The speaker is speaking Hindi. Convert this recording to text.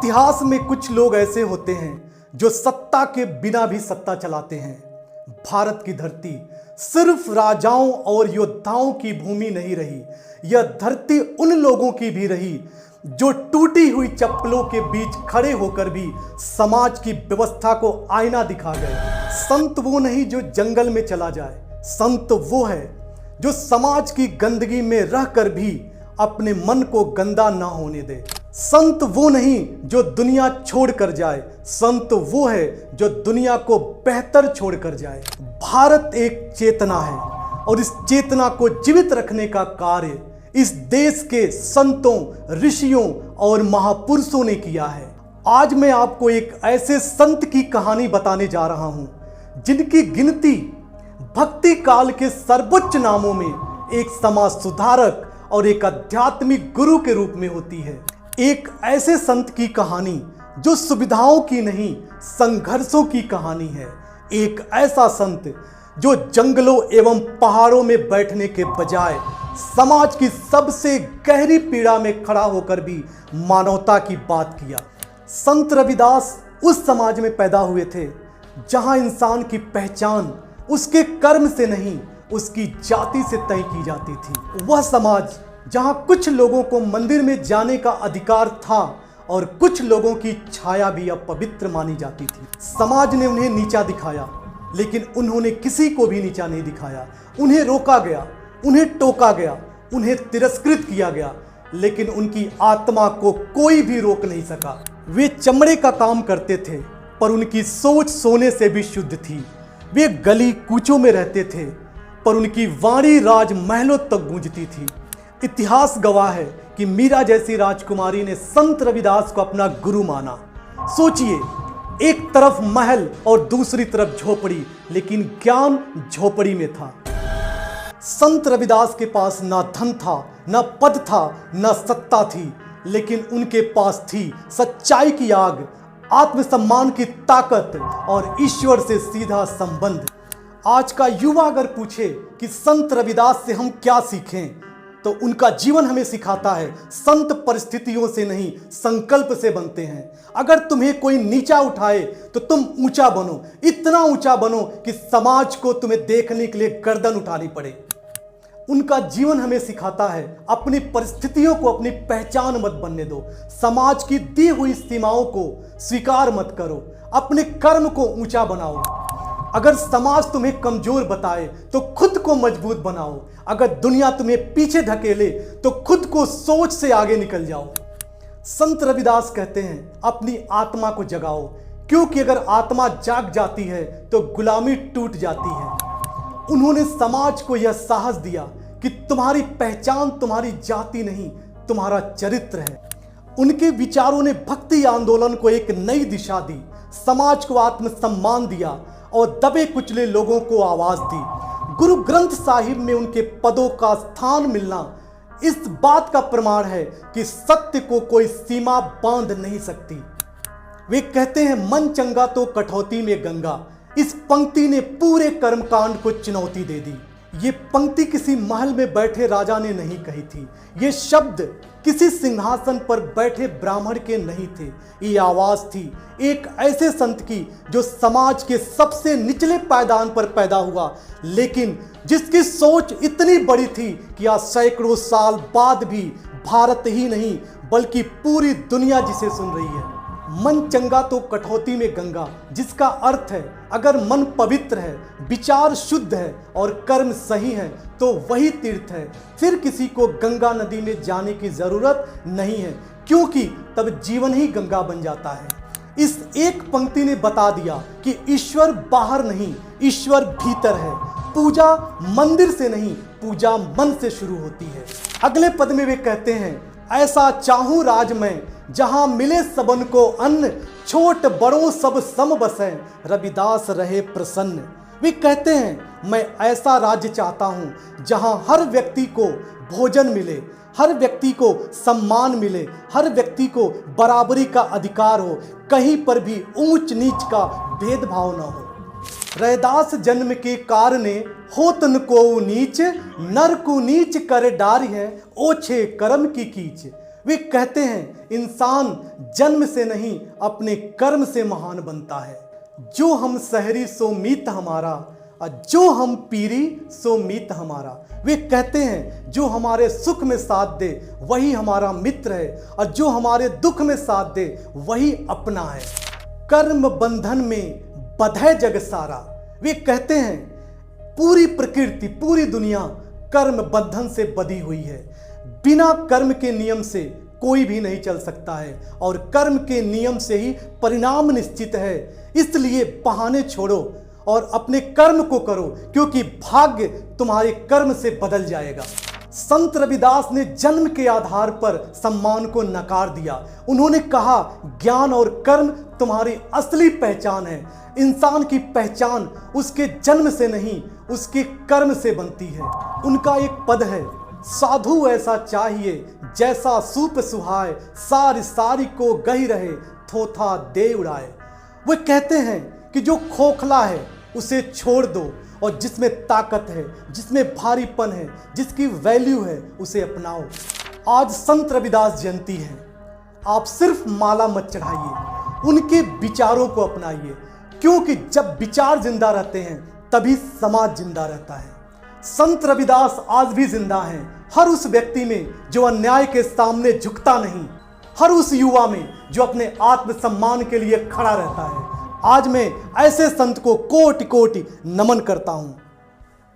इतिहास में कुछ लोग ऐसे होते हैं जो सत्ता के बिना भी सत्ता चलाते हैं। भारत की धरती सिर्फ राजाओं और योद्धाओं की भूमि नहीं रही, यह धरती उन लोगों की भी रही जो टूटी हुई चप्पलों के बीच खड़े होकर भी समाज की व्यवस्था को आईना दिखा गए। संत वो नहीं जो जंगल में चला जाए, संत वो है जो समाज की गंदगी में रहकर भी अपने मन को गंदा ना होने दे। संत वो नहीं जो दुनिया छोड़ कर जाए, संत वो है जो दुनिया को बेहतर छोड़ कर जाए। भारत एक चेतना है और इस चेतना को जीवित रखने का कार्य इस देश के संतों, ऋषियों और महापुरुषों ने किया है। आज मैं आपको एक ऐसे संत की कहानी बताने जा रहा हूं जिनकी गिनती भक्ति काल के सर्वोच्च नामों में एक समाज सुधारक और एक आध्यात्मिक गुरु के रूप में होती है। एक ऐसे संत की कहानी जो सुविधाओं की नहीं, संघर्षों की कहानी है। एक ऐसा संत जो जंगलों एवं पहाड़ों में बैठने के बजाय समाज की सबसे गहरी पीड़ा में खड़ा होकर भी मानवता की बात किया। संत रविदास उस समाज में पैदा हुए थे जहां इंसान की पहचान उसके कर्म से नहीं, उसकी जाति से तय की जाती थी। वह समाज जहां कुछ लोगों को मंदिर में जाने का अधिकार था और कुछ लोगों की छाया भी अपवित्र मानी जाती थी। समाज ने उन्हें नीचा दिखाया, लेकिन उन्होंने किसी को भी नीचा नहीं दिखाया। उन्हें रोका गया, उन्हें टोका गया, उन्हें तिरस्कृत किया गया, लेकिन उनकी आत्मा को कोई भी रोक नहीं सका। वे चमड़े का काम करते थे, पर उनकी सोच सोने से भी शुद्ध थी। वे गली कूचों में रहते थे, पर उनकी वाणी राजमहलों तक गूंजती थी। इतिहास गवाह है कि मीरा जैसी राजकुमारी ने संत रविदास को अपना गुरु माना। सोचिए, एक तरफ महल और दूसरी तरफ झोपड़ी, लेकिन ज्ञान झोपड़ी में था। संत रविदास के पास ना धन था, ना पद था, ना सत्ता थी, लेकिन उनके पास थी सच्चाई की आग, आत्मसम्मान की ताकत और ईश्वर से सीधा संबंध। आज का युवा अगर पूछे कि संत रविदास से हम क्या सीखें, तो उनका जीवन हमें सिखाता है संत परिस्थितियों से नहीं, संकल्प से बनते हैं। अगर तुम्हें कोई नीचा उठाए तो तुम ऊंचा बनो, इतना ऊंचा बनो कि समाज को तुम्हें देखने के लिए गर्दन उठानी पड़े। उनका जीवन हमें सिखाता है अपनी परिस्थितियों को अपनी पहचान मत बनने दो, समाज की दी हुई सीमाओं को स्वीकार मत करो, अपने कर्म को ऊंचा बनाओ। अगर समाज तुम्हें कमजोर बताए तो खुद को मजबूत बनाओ। अगर दुनिया तुम्हें पीछे धकेले तो खुद को सोच से आगे निकल जाओ। संत रविदास कहते हैं अपनी आत्मा को जगाओ, क्योंकि अगर आत्मा जाग जाती है तो गुलामी टूट जाती है। उन्होंने समाज को यह साहस दिया कि तुम्हारी पहचान तुम्हारी जाति नहीं, तुम्हारा चरित्र है। उनके विचारों ने भक्ति आंदोलन को एक नई दिशा दी, समाज को आत्मसम्मान दिया और दबे कुचले लोगों को आवाज दी। गुरु ग्रंथ साहिब में उनके पदों का स्थान मिलना इस बात का प्रमाण है कि सत्य को कोई सीमा बांध नहीं सकती। वे कहते हैं मन चंगा तो कठौती में गंगा। इस पंक्ति ने पूरे कर्मकांड को चुनौती दे दी। ये पंक्ति किसी महल में बैठे राजा ने नहीं कही थी, ये शब्द किसी सिंहासन पर बैठे ब्राह्मण के नहीं थे। ये आवाज थी एक ऐसे संत की जो समाज के सबसे निचले पायदान पर पैदा हुआ, लेकिन जिसकी सोच इतनी बड़ी थी कि आज सैकड़ों साल बाद भी भारत ही नहीं बल्कि पूरी दुनिया जिसे सुन रही है। मन चंगा तो कठौती में गंगा, जिसका अर्थ है अगर मन पवित्र है, विचार शुद्ध है और कर्म सही है तो वही तीर्थ है। फिर किसी को गंगा नदी में जाने की जरूरत नहीं है, क्योंकि तब जीवन ही गंगा बन जाता है। इस एक पंक्ति ने बता दिया कि ईश्वर बाहर नहीं, ईश्वर भीतर है। पूजा मंदिर से नहीं, पूजा मन से शुरू होती है। अगले पद में वे कहते हैं, ऐसा चाहूं राज में जहां मिले सबन को अन्न, छोट बड़ों सब सम बसें, रविदास रहे प्रसन्न। वे कहते हैं मैं ऐसा राज्य चाहता हूं जहां हर व्यक्ति को भोजन मिले, हर व्यक्ति को सम्मान मिले, हर व्यक्ति को बराबरी का अधिकार हो, कहीं पर भी ऊंच नीच का भेदभाव न हो। रैदास जन्म के कारणे होतन को नीच, नर को नीच कर डारी है, ओछे कर्म की कीच। वे कहते हैं इंसान जन्म से नहीं अपने कर्म से महान बनता है। जो हम सहरी सो मीत हमारा, और जो हम पीरी सो मीत हमारा। वे कहते हैं जो हमारे सुख में साथ दे वही हमारा मित्र है, और जो हमारे दुख में साथ दे वही अपना है। कर्म बंधन में बंधे जग सारा। वे कहते हैं पूरी प्रकृति, पूरी दुनिया कर्म बंधन से बंधी हुई है। बिना कर्म के नियम से कोई भी नहीं चल सकता है, और कर्म के नियम से ही परिणाम निश्चित है। इसलिए बहाने छोड़ो और अपने कर्म को करो, क्योंकि भाग्य तुम्हारे कर्म से बदल जाएगा। संत रविदास ने जन्म के आधार पर सम्मान को नकार दिया। उन्होंने कहा ज्ञान और कर्म तुम्हारी असली पहचान है। इंसान की पहचान उसके जन्म से नहीं उसके कर्म से बनती है। उनका एक पद है, साधु ऐसा चाहिए जैसा सूप सुहाए, सारी सारी को गही रहे थोथा दे उड़ाए। वे कहते हैं कि जो खोखला है उसे छोड़ दो, और जिसमें ताकत है, जिसमें भारीपन है, जिसकी वैल्यू है, उसे अपनाओ। आज संत रविदास जयंती है। आप सिर्फ माला मत चढ़ाइए, उनके विचारों को अपनाइए, क्योंकि जब विचार जिंदा रहते हैं तभी समाज जिंदा रहता है। संत रविदास आज भी जिंदा हैं, हर उस व्यक्ति में जो अन्याय के सामने झुकता नहीं, हर उस युवा में जो अपने आत्मसम्मान के लिए खड़ा रहता है। आज मैं ऐसे संत को कोटि कोटि नमन करता हूं।